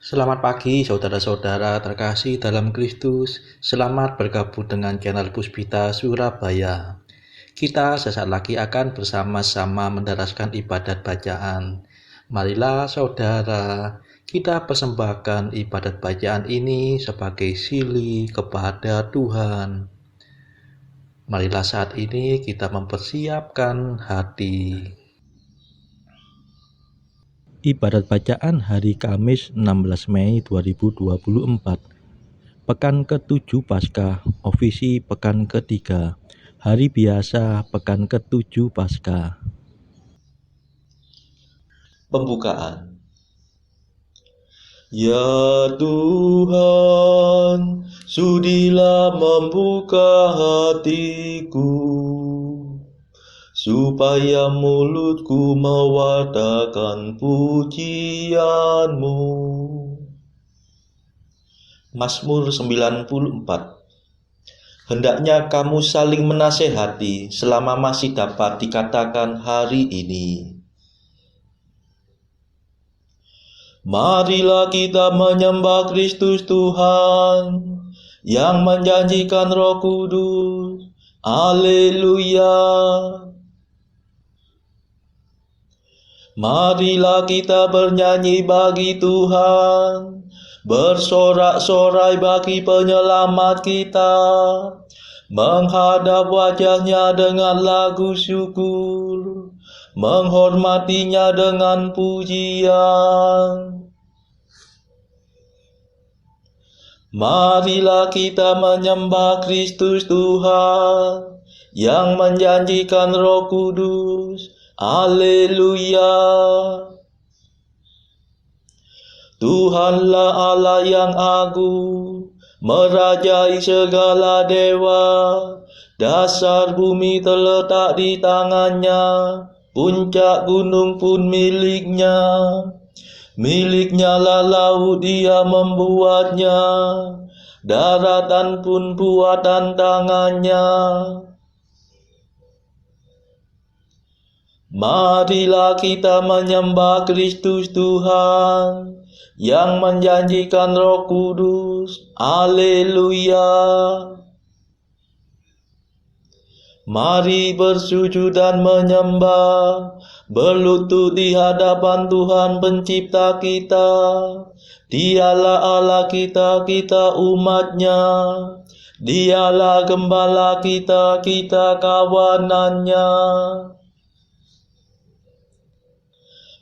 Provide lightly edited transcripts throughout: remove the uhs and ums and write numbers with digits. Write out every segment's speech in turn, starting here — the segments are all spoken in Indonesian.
Selamat pagi saudara-saudara terkasih dalam Kristus. Selamat bergabung dengan channel Puspita Surabaya. Kita sesaat lagi akan bersama-sama mendaraskan ibadat bacaan. Marilah saudara, kita persembahkan ibadat bacaan ini sebagai sili kepada Tuhan. Marilah saat ini kita mempersiapkan hati. Ibadat bacaan hari Kamis 16 Mei 2024. Pekan ke-7 Paskah, ofisi pekan ke-3, hari biasa pekan ke-7 Paskah. Pembukaan. Ya Tuhan, sudilah membuka hatiku, supaya mulutku mewartakan pujian-Mu. Mazmur 94. Hendaknya kamu saling menasehati selama masih dapat dikatakan hari ini. Marilah kita menyembah Kristus Tuhan yang menjanjikan Roh Kudus. Haleluya. Marilah kita bernyanyi bagi Tuhan, bersorak-sorai bagi penyelamat kita, menghadap wajah-Nya dengan lagu syukur, menghormatinya dengan pujian. Marilah kita menyembah Kristus Tuhan yang menjanjikan Roh Kudus. Haleluya. Tuhanlah Allah yang agung, merajai segala dewa. Dasar bumi terletak di tangan-Nya, puncak gunung pun milik-Nya. Milik-Nya lah laut, Dia membuatnya, daratan pun buatan tangan-Nya. Marilah kita menyembah Kristus Tuhan yang menjanjikan Roh Kudus. Haleluya. Mari bersujud dan menyembah, berlutut di hadapan Tuhan Pencipta kita. Dialah Allah kita, kita umat-Nya. Dialah gembala kita, kita kawanan-Nya.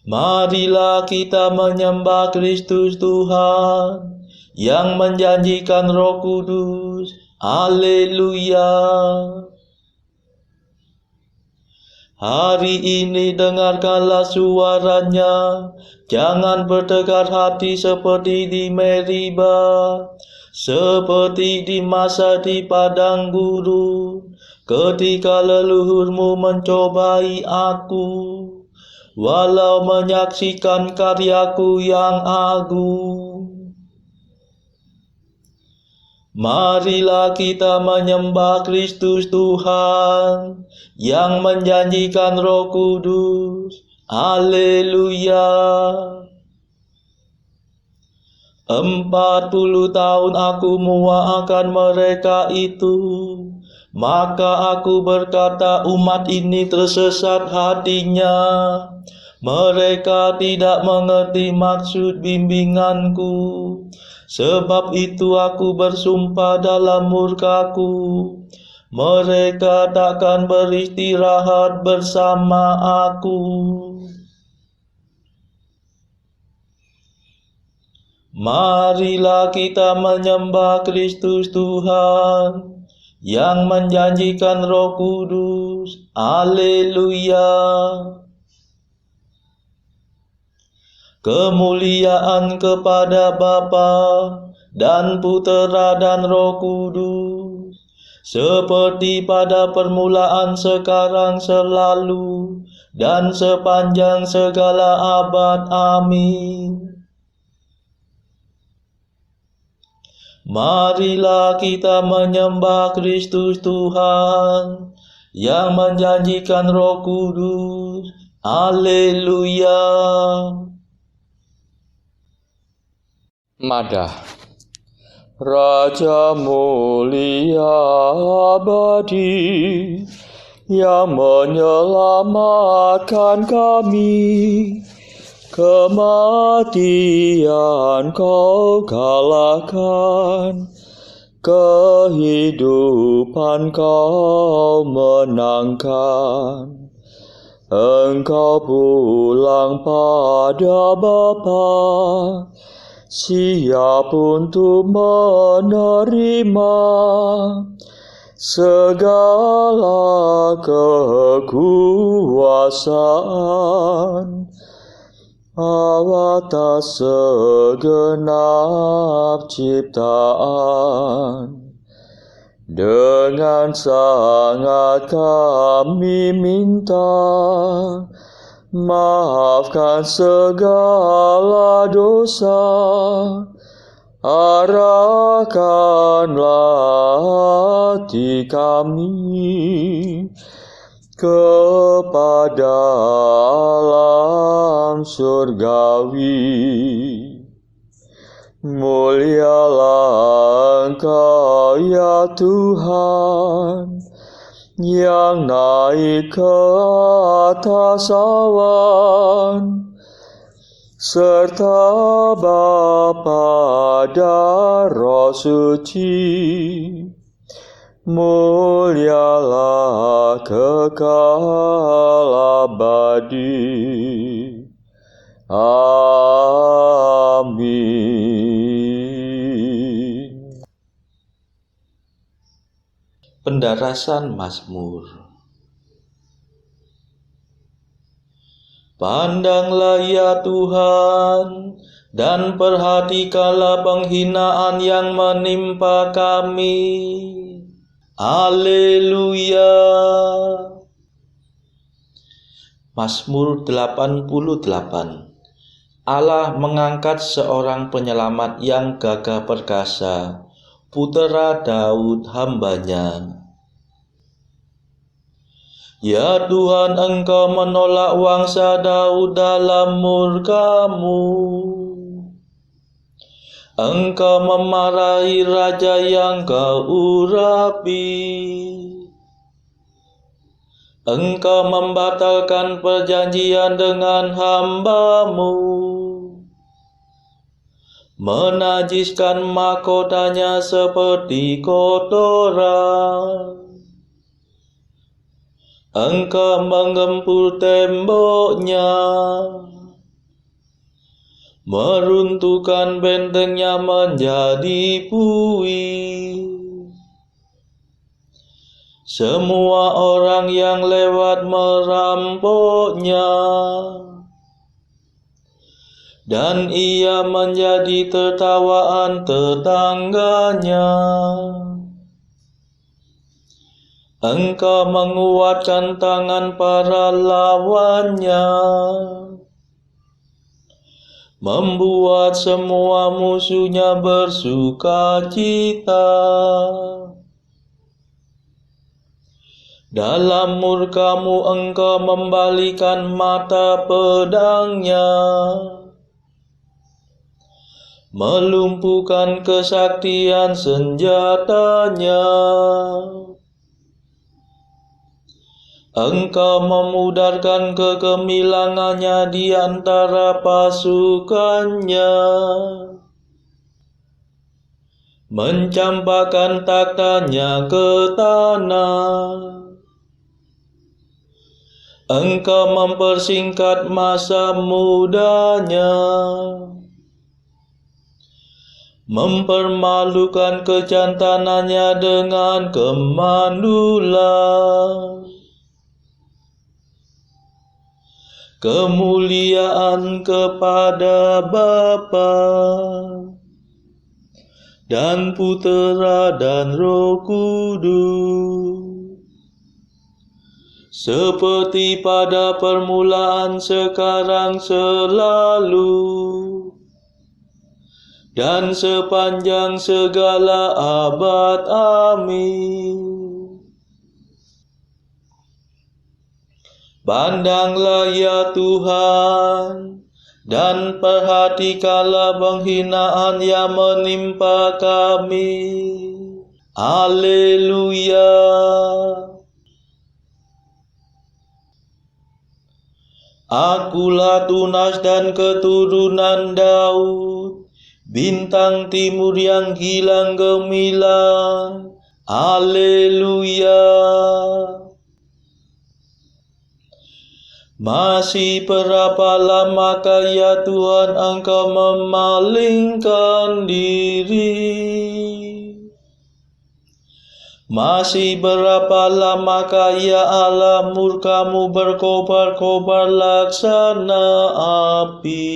Marilah kita menyembah Kristus Tuhan yang menjanjikan Roh Kudus. Haleluya. Hari ini dengarkanlah suaranya, jangan bertegar hati seperti di Meriba, seperti di masa di padang gurun, ketika leluhurmu mencobai aku, walau menyaksikan karyaku yang agung. Marilah kita menyembah Kristus Tuhan yang menjanjikan Roh Kudus. Haleluya. 40 tahun aku muakkan mereka itu, maka aku berkata, umat ini tersesat hatinya. Mereka tidak mengerti maksud bimbinganku. Sebab itu aku bersumpah dalam murkaku, mereka takkan beristirahat bersama aku. Marilah kita menyembah Kristus Tuhan yang menjanjikan Roh Kudus. Haleluya. Kemuliaan kepada Bapa dan Putera dan Roh Kudus, seperti pada permulaan, sekarang, selalu, dan sepanjang segala abad. Amin. Marilah kita menyembah Kristus Tuhan yang menjanjikan Roh Kudus. Haleluya. Madah. Raja mulia abadi yang menyelamatkan kami, kematian kau kalahkan, kehidupan kau menangkan. Engkau pulang pada Bapa, siap untuk menerima segala kekuasaan atas segenap ciptaan. Dengan sangat kami minta, maafkan segala dosa, arahkanlah hati kami kepada alam surgawi. Mulialah Engkau ya Tuhan, yang naik ke atas awan, serta Bapa dan Roh Suci. Mulialah kekal abadi. Amin. Pendarasan Mazmur. Pandanglah ya Tuhan, dan perhatikanlah penghinaan yang menimpa kami. Haleluya. Mazmur 88. Allah mengangkat seorang penyelamat yang gagah perkasa, putera Daud hambanya. Ya Tuhan, Engkau menolak wangsa Daud dalam murka-Mu. Engkau memarahi raja yang Kau urapi. Engkau membatalkan perjanjian dengan hamba-Mu, menajiskan mahkotanya seperti kotoran. Engkau menggempur temboknya, meruntuhkan bentengnya menjadi puing. Semua orang yang lewat merampoknya, dan ia menjadi tertawaan tetangganya. Engkau menguatkan tangan para lawannya, membuat semua musuhnya bersuka cita. Dalam murka-Mu Engkau membalikan mata pedangnya, melumpuhkan kesaktian senjatanya. Engkau memudarkan kegemilangannya di antara pasukannya, mencampakkan taktanya ke tanah. Engkau mempersingkat masa mudanya, mempermalukan kejantanannya dengan kemandulan. Kemuliaan kepada Bapa dan Putera dan Roh Kudus, seperti pada permulaan, sekarang, selalu, dan sepanjang segala abad. Amin. Pandanglah ya Tuhan, dan perhatikanlah penghinaan yang menimpa kami. Haleluya. Akulah tunas dan keturunan Daud, bintang timur yang gilang gemilang. Haleluya. Masih berapa lamakah ya Tuhan Engkau memalingkan diri? Masih berapa lamakah ya Allah murka-Mu berkobar-kobar laksana api?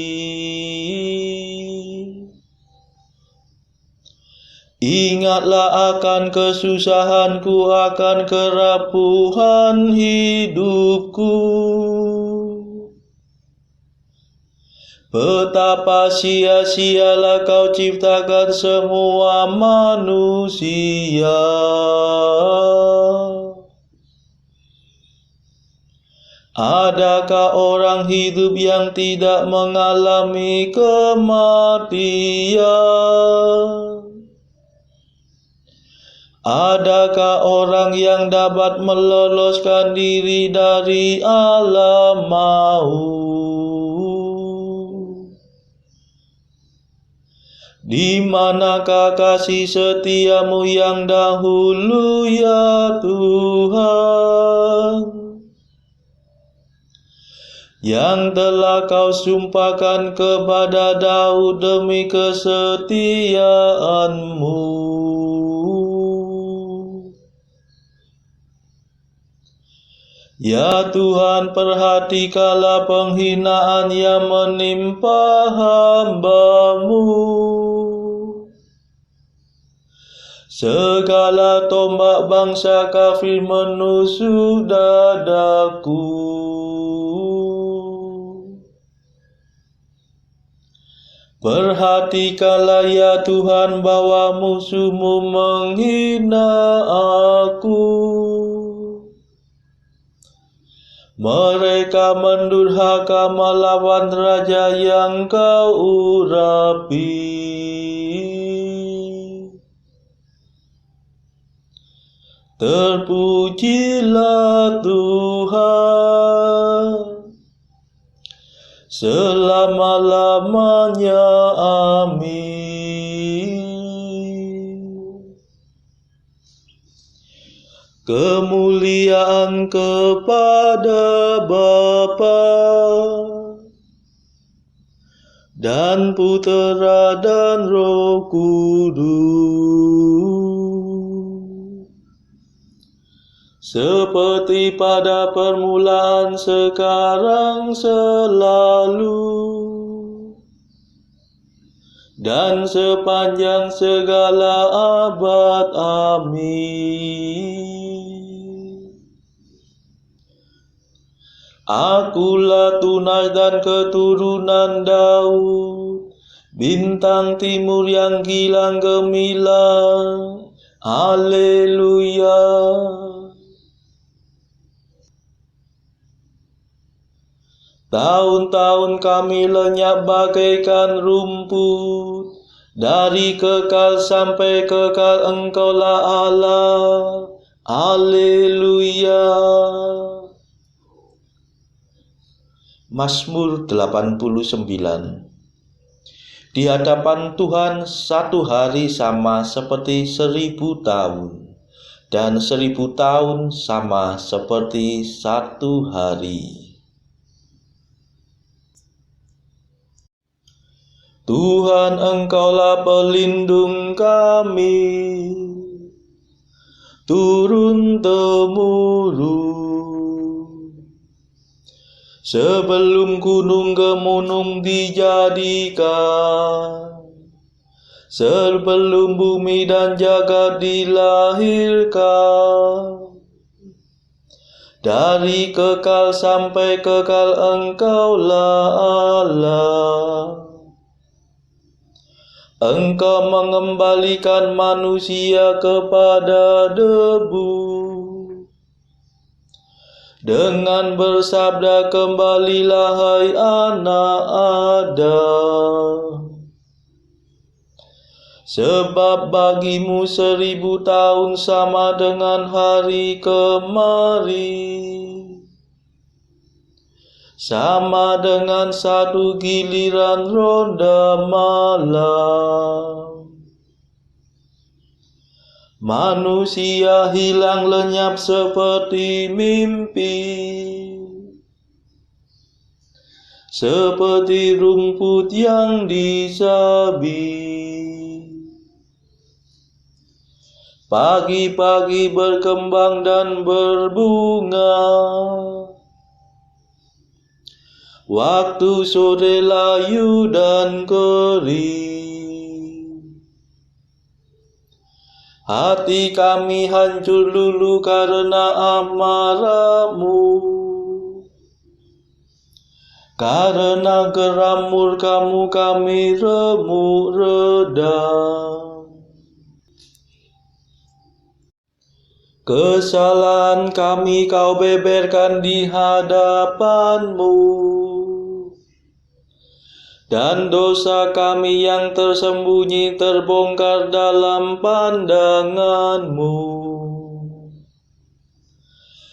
Ingatlah akan kesusahanku, akan kerapuhan hidupku. Betapa sia-sialah Kau ciptakan semua manusia. Adakah orang hidup yang tidak mengalami kematian? Adakah orang yang dapat meloloskan diri dari alam maut? Di manakah kasih setia-Mu yang dahulu ya Tuhan, yang telah Kau sumpahkan kepada Daud demi kesetiaan-Mu? Ya Tuhan, perhatikanlah penghinaan yang menimpa hamba-Mu. Segala tombak bangsa kafir menusuk dadaku. Perhatikanlah ya Tuhan bahwa musuh-Mu menghina aku. Mereka mendurhaka melawan raja yang Kau urapi. Terpujilah Tuhan selama-lamanya. Amin. Kemuliaan kepada Bapa dan Putera dan Roh Kudus, seperti pada permulaan, sekarang, selalu, dan sepanjang segala abad. Amin. Akulah tunas dan keturunan Daud, bintang timur yang gilang gemilang. Haleluya. Tahun-tahun kami lenyap bagaikan rumput, dari kekal sampai kekal Engkaulah Allah. Haleluya. Mazmur 89. Di hadapan Tuhan satu hari sama seperti 1000 tahun, dan 1000 tahun sama seperti satu hari. Tuhan, Engkaulah pelindung kami, turun-temurun. Sebelum gunung-gemunung dijadikan, sebelum bumi dan jagat dilahirkan, dari kekal sampai kekal Engkaulah Allah. Engkau mengembalikan manusia kepada debu, dengan bersabda, kembalilah hai anak Adam. Sebab bagimu 1000 tahun sama dengan hari kemari, sama dengan 1 giliran ronda malam. Manusia hilang lenyap seperti mimpi, seperti rumput yang disabi. Pagi-pagi berkembang dan berbunga, waktu sore layu dan kering. Hati kami hancur lulu karena amarahmu, karena geram murka-Mu kami remuk redam. Kesalahan kami Kau beberkan di hadapan-Mu, dan dosa kami yang tersembunyi terbongkar dalam pandangan-Mu.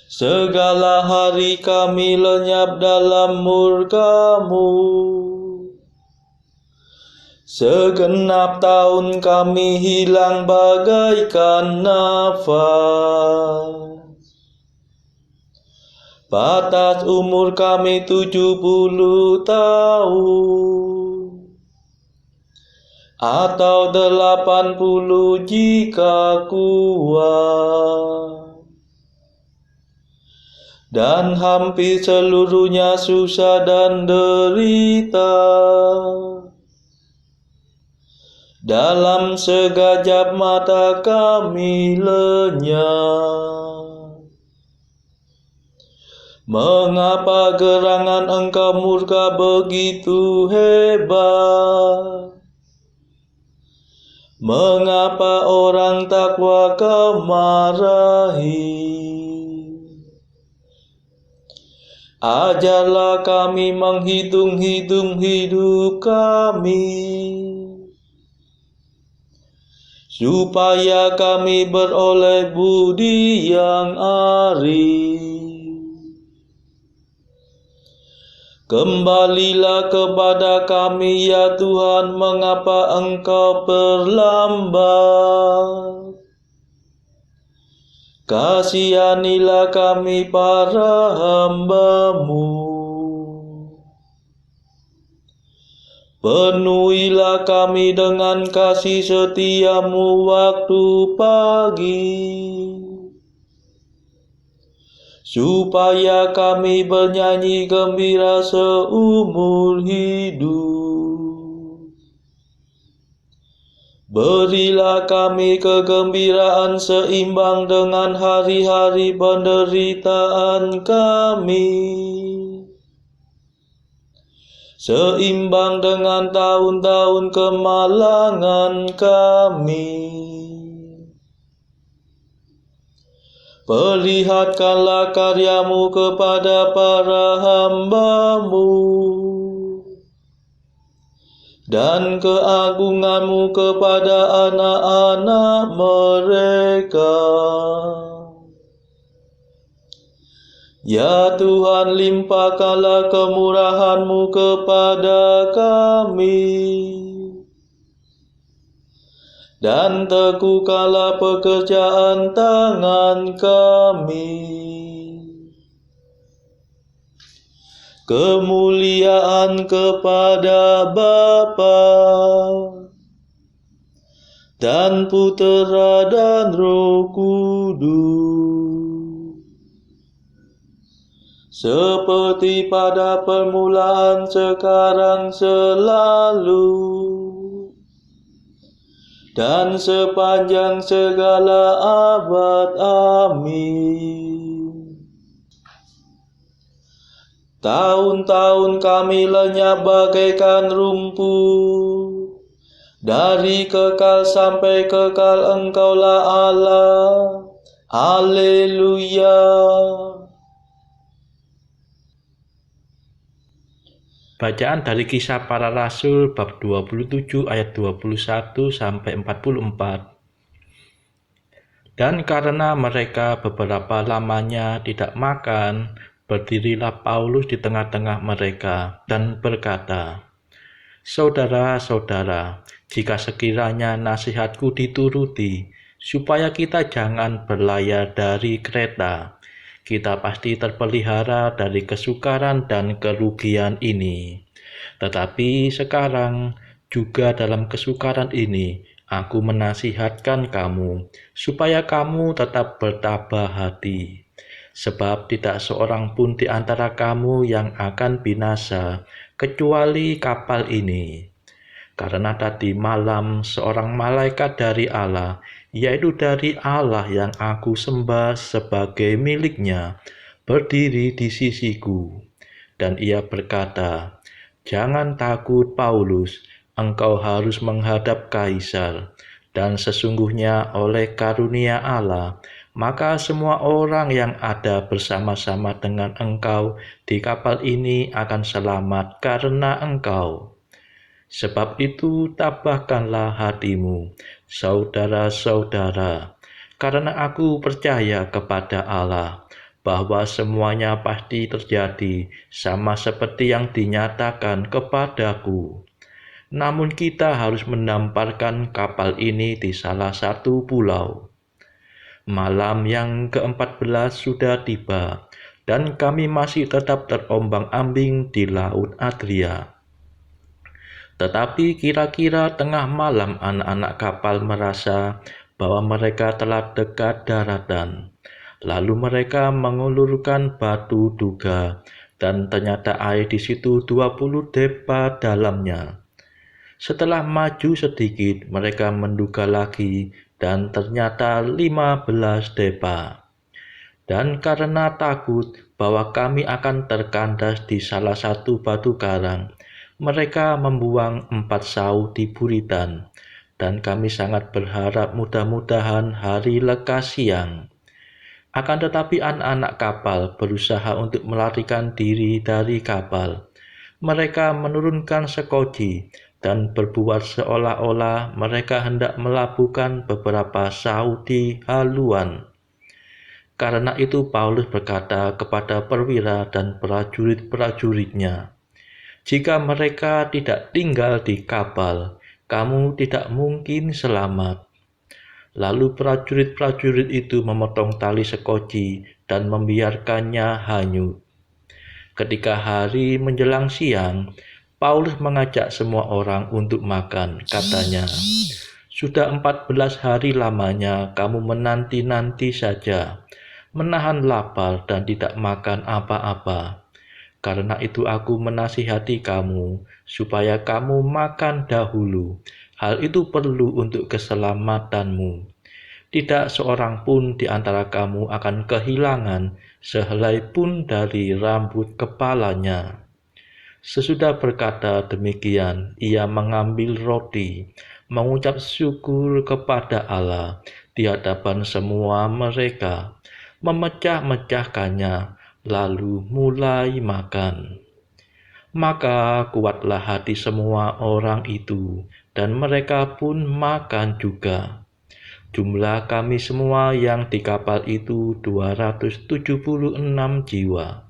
Segala hari kami lenyap dalam murka-Mu, segenap tahun kami hilang bagaikan nafas. Batas umur kami 70 tahun, atau 80 jika kuat. Dan hampir seluruhnya susah dan derita. Dalam sekejap mata kami lenyap. Mengapa gerangan Engkau murka begitu hebat? Mengapa orang takwa Kau marahi? Ajarlah kami menghitung-hitung hidup kami, supaya kami beroleh budi yang arif. Kembalilah kepada kami ya Tuhan, mengapa Engkau terlambat? Kasihanilah kami para hamba-Mu. Penuhilah kami dengan kasih setia-Mu waktu pagi, supaya kami bernyanyi gembira seumur hidup. Berilah kami kegembiraan seimbang dengan hari-hari penderitaan kami, seimbang dengan tahun-tahun kemalangan kami. Perlihatkanlah karya-Mu kepada para hamba-Mu, dan keagungan-Mu kepada anak-anak mereka. Ya Tuhan, limpahkanlah kemurahan-Mu kepada kami, dan teguhkanlah pekerjaan tangan kami. Kemuliaan kepada Bapa dan Putera dan Roh Kudus, seperti pada permulaan, sekarang, selalu, dan sepanjang segala abad. Amin. Tahun-tahun kami lenyap bagaikan rumput, dari kekal sampai kekal Engkaulah Allah. Haleluya. Bacaan dari Kisah Para Rasul bab 27 ayat 21 sampai 44. Dan karena mereka beberapa lamanya tidak makan, berdirilah Paulus di tengah-tengah mereka dan berkata, "Saudara-saudara, jika sekiranya nasihatku dituruti, supaya kita jangan berlayar dari Kreta, kita pasti terpelihara dari kesukaran dan kerugian ini. Tetapi sekarang, juga dalam kesukaran ini, aku menasihatkan kamu, supaya kamu tetap bertabah hati. Sebab tidak seorang pun di antara kamu yang akan binasa, kecuali kapal ini. Karena tadi malam seorang malaikat dari Allah, yaitu dari Allah yang aku sembah sebagai miliknya, berdiri di sisiku. Dan ia berkata, 'Jangan takut Paulus, engkau harus menghadap Kaisar. Dan sesungguhnya oleh karunia Allah, maka semua orang yang ada bersama-sama dengan engkau di kapal ini akan selamat karena engkau. Sebab itu tabahkanlah hatimu, saudara-saudara, karena aku percaya kepada Allah, bahwa semuanya pasti terjadi sama seperti yang dinyatakan kepadaku. Namun kita harus menamparkan kapal ini di salah satu pulau. Malam yang ke-14 sudah tiba, dan kami masih tetap terombang-ambing di Laut Adria. Tetapi kira-kira tengah malam anak-anak kapal merasa bahwa mereka telah dekat daratan. Lalu mereka mengulurkan batu duga, dan ternyata air di situ 20 depa dalamnya. Setelah maju sedikit, mereka menduga lagi, dan ternyata 15 depa. Dan karena takut bahwa kami akan terkandas di salah satu batu karang, mereka membuang 4 sau di buritan, dan kami sangat berharap mudah-mudahan hari lekas siang. Akan tetapi anak-anak kapal berusaha untuk melarikan diri dari kapal. Mereka menurunkan sekoci dan berbuat seolah-olah mereka hendak melabuhkan beberapa sau di haluan. Karena itu Paulus berkata kepada perwira dan prajurit-prajuritnya, "Jika mereka tidak tinggal di kapal, kamu tidak mungkin selamat." Lalu prajurit-prajurit itu memotong tali sekoci dan membiarkannya hanyut. Ketika hari menjelang siang, Paulus mengajak semua orang untuk makan. Katanya, "Sudah 14 hari lamanya kamu menanti-nanti saja, menahan lapar dan tidak makan apa-apa. Karena itu aku menasihati kamu, supaya kamu makan dahulu. Hal itu perlu untuk keselamatanmu. Tidak seorang pun di antara kamu akan kehilangan sehelai pun dari rambut kepalanya." Sesudah berkata demikian, ia mengambil roti, mengucap syukur kepada Allah di hadapan semua mereka, memecah-mecahkannya, lalu mulai makan. Maka kuatlah hati semua orang itu, dan mereka pun makan juga. Jumlah kami semua yang di kapal itu 276 jiwa.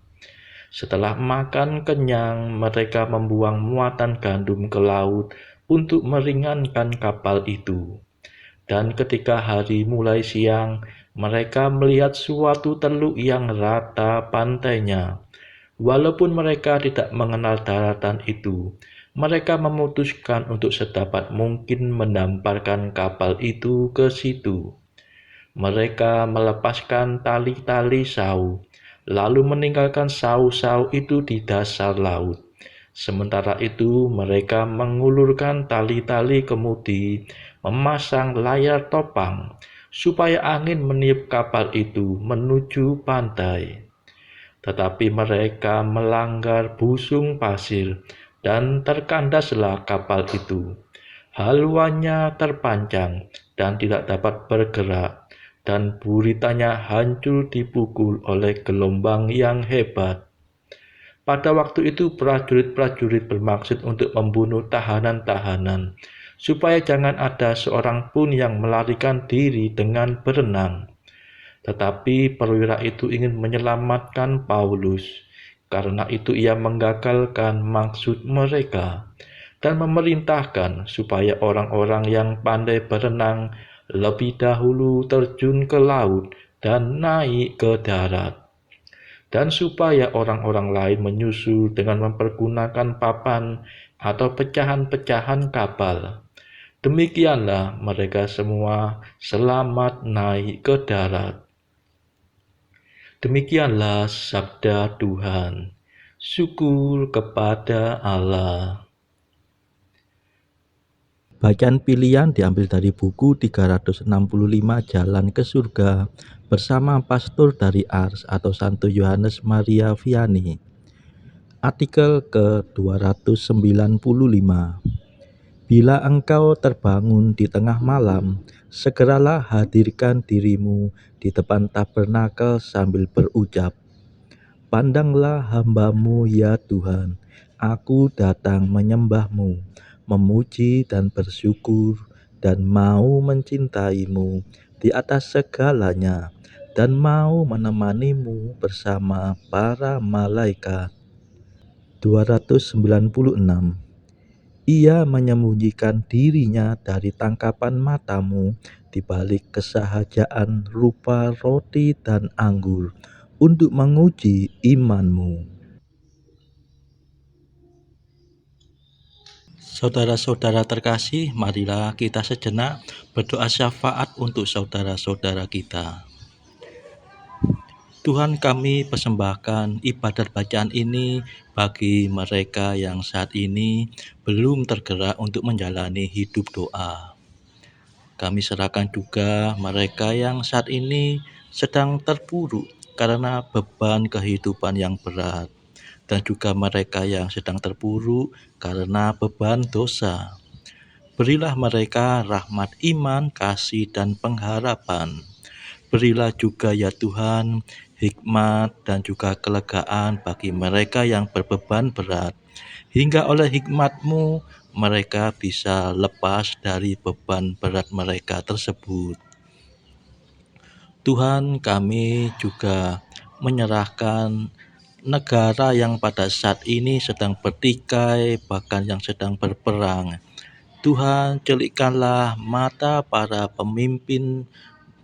Setelah makan kenyang, mereka membuang muatan gandum ke laut untuk meringankan kapal itu. Dan ketika hari mulai siang, mereka melihat suatu teluk yang rata pantainya. Walaupun mereka tidak mengenal daratan itu, mereka memutuskan untuk sedapat mungkin menamparkan kapal itu ke situ. Mereka melepaskan tali-tali sau, lalu meninggalkan sau-sau itu di dasar laut. Sementara itu mereka mengulurkan tali-tali kemudi, memasang layar topang, supaya angin meniup kapal itu menuju pantai. Tetapi mereka melanggar busung pasir, dan terkandaslah kapal itu. Haluannya terpancang dan tidak dapat bergerak, dan buritanya hancur dipukul oleh gelombang yang hebat. Pada waktu itu prajurit-prajurit bermaksud untuk membunuh tahanan-tahanan, supaya jangan ada seorang pun yang melarikan diri dengan berenang. Tetapi perwira itu ingin menyelamatkan Paulus. Karena itu ia menggagalkan maksud mereka dan memerintahkan supaya orang-orang yang pandai berenang lebih dahulu terjun ke laut dan naik ke darat, dan supaya orang-orang lain menyusul dengan mempergunakan papan atau pecahan-pecahan kapal. Demikianlah mereka semua selamat naik ke darat. Demikianlah sabda Tuhan. Syukur kepada Allah. Bacaan pilihan diambil dari buku 365 Jalan ke Surga bersama pastor dari Ars atau Santo Yohanes Maria Vianney. Artikel ke-295. Bila engkau terbangun di tengah malam, segeralah hadirkan dirimu di depan tabernakel sambil berucap, "Pandanglah hamba-Mu ya Tuhan, aku datang menyembah-Mu, memuji dan bersyukur, dan mau mencintai-Mu di atas segalanya, dan mau menemani-Mu bersama para malaikat." 296. Ia menyembunyikan dirinya dari tangkapan matamu di balik kesahajaan rupa roti dan anggur untuk menguji imanmu. Saudara-saudara terkasih, marilah kita sejenak berdoa syafaat untuk saudara-saudara kita. Tuhan, kami persembahkan ibadat bacaan ini bagi mereka yang saat ini belum tergerak untuk menjalani hidup doa. Kami serahkan juga mereka yang saat ini sedang terpuruk karena beban kehidupan yang berat, dan juga mereka yang sedang terpuruk karena beban dosa. Berilah mereka rahmat iman, kasih, dan pengharapan. Berilah juga ya Tuhan hikmat dan juga kelegaan bagi mereka yang berbeban berat, hingga oleh hikmat-Mu mereka bisa lepas dari beban berat mereka tersebut. Tuhan, kami juga menyerahkan negara yang pada saat ini sedang bertikai, bahkan yang sedang berperang. Tuhan, celikkanlah mata para pemimpin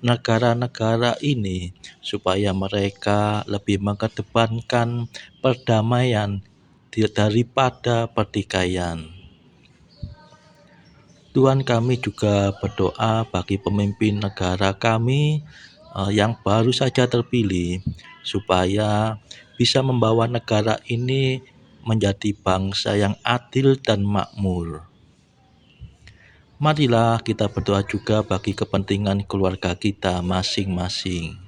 negara-negara ini supaya mereka lebih mengedepankan perdamaian daripada pertikaian. Tuhan, kami juga berdoa bagi pemimpin negara kami yang baru saja terpilih, supaya bisa membawa negara ini menjadi bangsa yang adil dan makmur. Marilah kita berdoa juga bagi kepentingan keluarga kita masing-masing.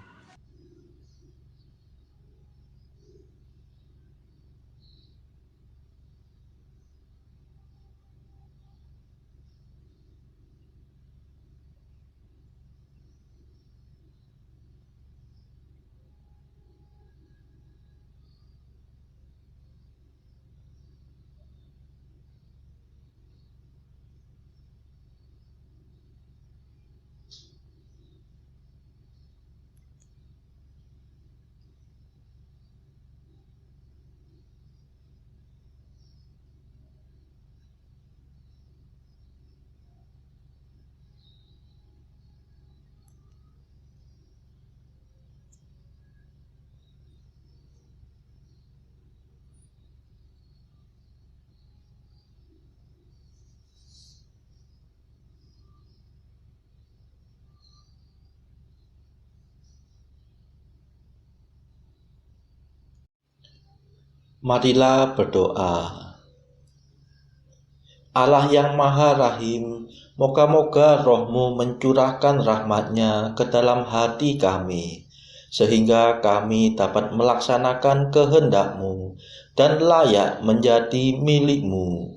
Marilah berdoa. Allah yang Maha Rahim, moga-moga Roh-Mu mencurahkan rahmat-Nya ke dalam hati kami, sehingga kami dapat melaksanakan kehendak-Mu dan layak menjadi milik-Mu.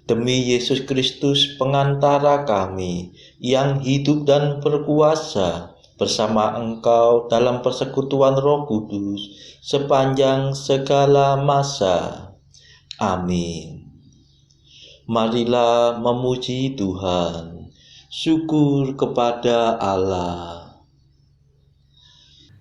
Demi Yesus Kristus pengantara kami yang hidup dan berkuasa bersama Engkau dalam persekutuan Roh Kudus sepanjang segala masa. Amin. Marilah memuji Tuhan. Syukur kepada Allah.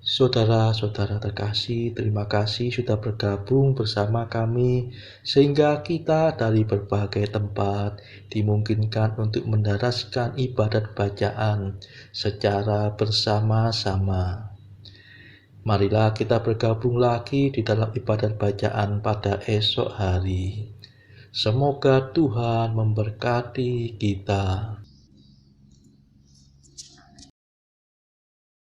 Saudara-saudara terkasih, terima kasih sudah bergabung bersama kami sehingga kita dari berbagai tempat dimungkinkan untuk mendaraskan ibadat bacaan secara bersama-sama. Marilah kita bergabung lagi di dalam ibadat bacaan pada esok hari. Semoga Tuhan memberkati kita.